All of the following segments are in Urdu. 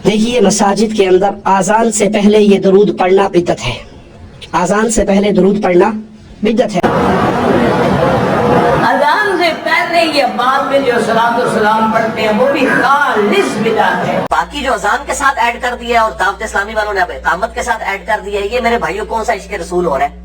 دیکھیے مساجد کے اندر آزان سے پہلے یہ درود پڑھنا بدعت ہے. آزان سے پہلے درود پڑھنا بدعت ہے. اذان سے پہلے یا بعد میں جو صلاۃ و سلام پڑھتے ہیں وہ بھی خالص بدعت ہے. باقی جو اذان کے ساتھ ایڈ کر دیا اور دعوت اسلامی والوں نے اب اقامت کے ساتھ ایڈ کر دیا ہے، یہ میرے بھائیوں کون سا عشق رسول ہو رہا ہے؟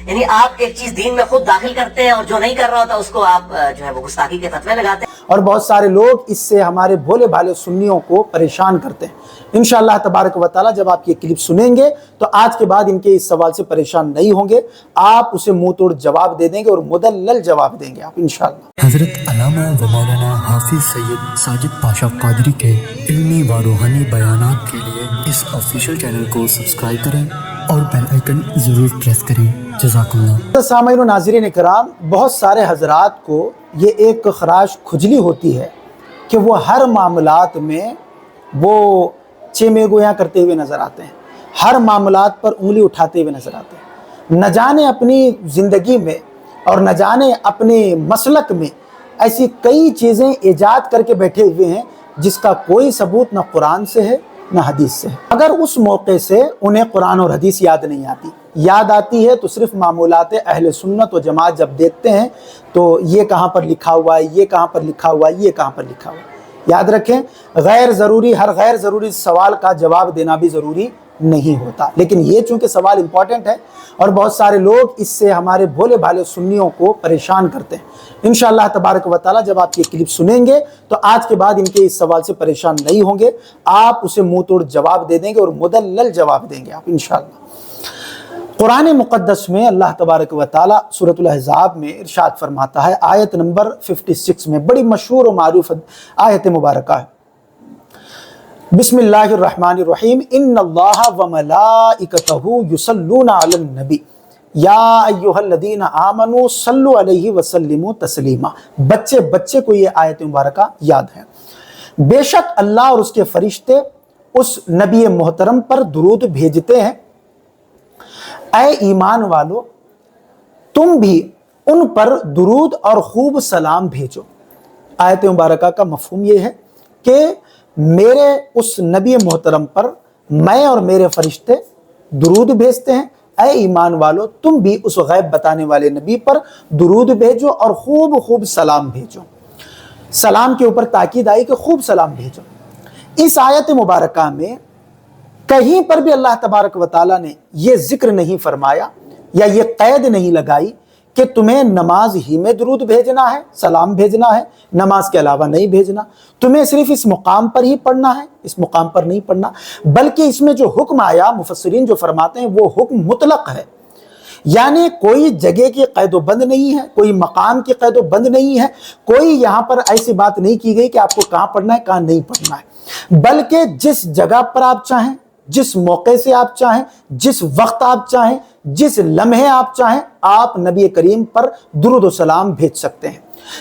یعنی آپ ایک چیز دین میں خود داخل کرتے ہیں اور جو نہیں کر رہا ہوتا اس کو آپ جو ہے وہ گستاخی کے فتوے لگاتے ہیں. اور بہت سارے لوگ اس سے ہمارے بھولے بھالے سنیوں کو پریشان کرتے ہیں. انشاءاللہ تبارک و تعالی جب آپ یہ کلپ سنیں گے تو آج کے بعد ان کے اس سوال سے پریشان نہیں ہوں گے، آپ اسے منہ توڑ جواب دے دیں گے اور مدلل جواب دیں گے آپ انشاءاللہ. حضرت علامہ و مولانا حافظ سید ساجد پاشا قادری کے علمی و روحانی بیانات کے لیے اس آفیشیل چینل کو سبسکرائب کریں اور بیل آئیکن ضرور پریس کریں. جزاک اللہ. سامعین و ناظرین اکرام، بہت سارے حضرات کو یہ ایک خراش کھجلی ہوتی ہے کہ وہ ہر معاملات میں وہ چیمے گویاں کرتے ہوئے نظر آتے ہیں، ہر معاملات پر انگلی اٹھاتے ہوئے نظر آتے ہیں. نہ جانے اپنی زندگی میں اور نہ جانے اپنے مسلک میں ایسی کئی چیزیں ایجاد کر کے بیٹھے ہوئے ہیں جس کا کوئی ثبوت نہ قرآن سے ہے نہ حدیث سے ہے. اگر اس موقع سے انہیں قرآن اور حدیث یاد نہیں آتی، یاد آتی ہے تو صرف معمولات اہل سنت و جماعت جب دیکھتے ہیں تو یہ کہاں پر لکھا ہوا ہے، یہ کہاں پر لکھا ہوا ہے، یہ کہاں پر لکھا ہوا ہے. یاد رکھیں، ہر غیر ضروری سوال کا جواب دینا بھی ضروری نہیں ہوتا، لیکن یہ چونکہ سوال امپورٹنٹ ہے اور بہت سارے لوگ اس سے ہمارے بھولے بھالے سنیوں کو پریشان کرتے ہیں. انشاءاللہ تبارک و تعالی جب آپ یہ کلپ سنیں گے تو آج کے بعد ان کے اس سوال سے پریشان نہیں ہوں گے، آپ اسے منہ توڑ جواب دے دیں گے اور مدلل جواب دیں گے آپ انشاءاللہ. قرآن مقدس میں اللہ تبارک و تعالی سورۃ الاحزاب میں ارشاد فرماتا ہے، آیت نمبر 56 میں، بڑی مشہور و معروف آیت مبارکہ ہے. بسم اللہ الرحمن الرحیم، ان اللہ وملائکتہ یصلون علی النبی یا ایھا الذین آمنوا صلوا علیہ وسلموا تسلیما. بچے کو یہ آیت مبارکہ یاد ہے. بے شک اللہ اور اس کے فرشتے اس نبی محترم پر درود بھیجتے ہیں، اے ایمان والو تم بھی ان پر درود اور خوب سلام بھیجو. آیت مبارکہ کا مفہوم یہ ہے کہ میرے اس نبی محترم پر میں اور میرے فرشتے درود بھیجتے ہیں، اے ایمان والو تم بھی اس غیب بتانے والے نبی پر درود بھیجو اور خوب سلام بھیجو. سلام کے اوپر تاکید آئی کہ خوب سلام بھیجو. اس آیت مبارکہ میں کہیں پر بھی اللہ تبارک و تعالیٰ نے یہ ذکر نہیں فرمایا یا یہ قید نہیں لگائی کہ تمہیں نماز ہی میں درود بھیجنا ہے، سلام بھیجنا ہے، نماز کے علاوہ نہیں بھیجنا، تمہیں صرف اس مقام پر ہی پڑھنا ہے، اس مقام پر نہیں پڑھنا. بلکہ اس میں جو حکم آیا، مفسرین جو فرماتے ہیں وہ حکم مطلق ہے، یعنی کوئی جگہ کی قید و بند نہیں ہے، کوئی مقام کی قید و بند نہیں ہے، کوئی یہاں پر ایسی بات نہیں کی گئی کہ آپ کو کہاں پڑھنا ہے کہاں نہیں پڑھنا ہے. بلکہ جس جگہ پر آپ چاہیں، جس موقع سے آپ چاہیں، جس وقت آپ چاہیں، جس لمحے آپ چاہیں، آپ نبی کریم پر درود و سلام بھیج سکتے ہیں.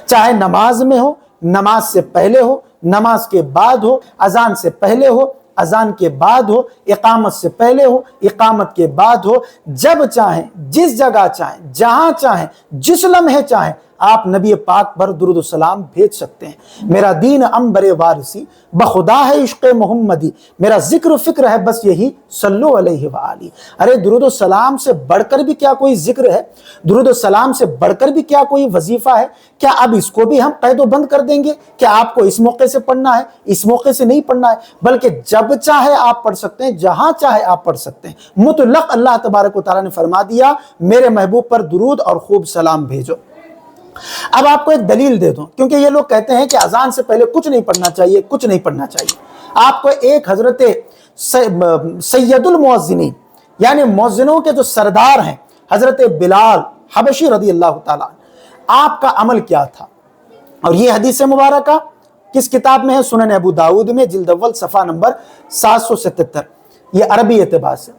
چاہے نماز میں ہو، نماز سے پہلے ہو، نماز کے بعد ہو، اذان سے پہلے ہو، اذان کے بعد ہو، اقامت سے پہلے ہو، اقامت کے بعد ہو، جب چاہیں، جس جگہ چاہیں، جہاں چاہیں، جس لمحے چاہیں آپ نبی پاک پر درود و سلام بھیج سکتے ہیں. میرا دین عنبر وارثی، بخدا ہے عشق محمدی، میرا ذکر و فکر ہے بس یہی، صلو علیہ وآلہ. ارے درود و سلام سے بڑھ کر بھی کیا کوئی ذکر ہے؟ درود و سلام سے بڑھ کر بھی کیا کوئی وظیفہ ہے؟ کیا اب اس کو بھی ہم قید و بند کر دیں گے کہ آپ کو اس موقع سے پڑھنا ہے، اس موقع سے نہیں پڑھنا ہے؟ بلکہ جب چاہے آپ پڑھ سکتے ہیں، جہاں چاہے آپ پڑھ سکتے ہیں. مطلق اللہ تبارک و تعالیٰ نے فرما دیا میرے محبوب پر درود اور خوب سلام بھیجو. اب آپ کو ایک دلیل دے دوں، کیونکہ یہ لوگ کہتے ہیں کہ اذان سے پہلے کچھ نہیں پڑھنا چاہیے، کچھ نہیں پڑھنا چاہیے. آپ کو ایک حضرت سید المؤذنین یعنی مؤذنوں کے جو سردار ہیں حضرت بلال حبشی رضی اللہ تعالیٰ، آپ کا عمل کیا تھا؟ اور یہ حدیث مبارکہ کس کتاب میں ہے؟ سنن ابو داؤد میں جلد اول صفحہ نمبر 777، یہ عربی اعتبار سے.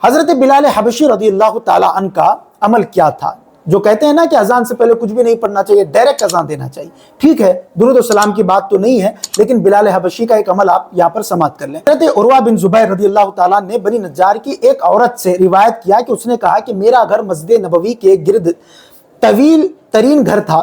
حضرت بلال حبشی رضی اللہ تعالیٰ عنہ کا عمل کیا تھا؟ جو کہتے ہیں نا کہ اذان سے پہلے کچھ بھی نہیں پڑھنا چاہیے، ڈائریکٹ اذان دینا چاہیے. ٹھیک ہے، درود و سلام کی بات تو نہیں ہے، لیکن بلال حبشی کا ایک عمل آپ یہاں پر سماعت کر لیں. حضرت عروہ بن زبیر رضی اللہ تعالیٰ نے بنی نجار کی ایک عورت سے روایت کیا کہ اس نے کہا کہ میرا گھر مسجد نبوی کے گرد طویل ترین گھر تھا،